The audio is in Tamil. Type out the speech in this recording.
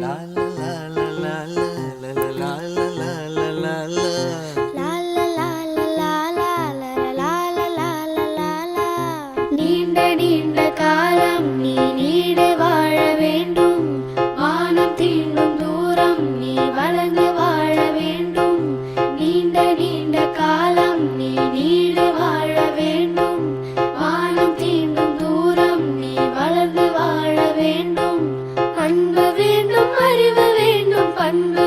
லா லா லா லா லா லா லா லா லா லா லா லா. நீண்ட நீண்ட காலம் நீ நீடு வாழ வேண்டும். வானம் தீண்டும் தூரம் நீ வளர்ந்து வாழ வேண்டும். நீண்ட நீண்ட காலம் நீ நீடு வாழ வேண்டும். வானம் தீண்டும் தூரம் நீ வளர்ந்து வாழ வேண்டும். அன்பு வேண்டும், அறிவு வேண்டும், பண்பு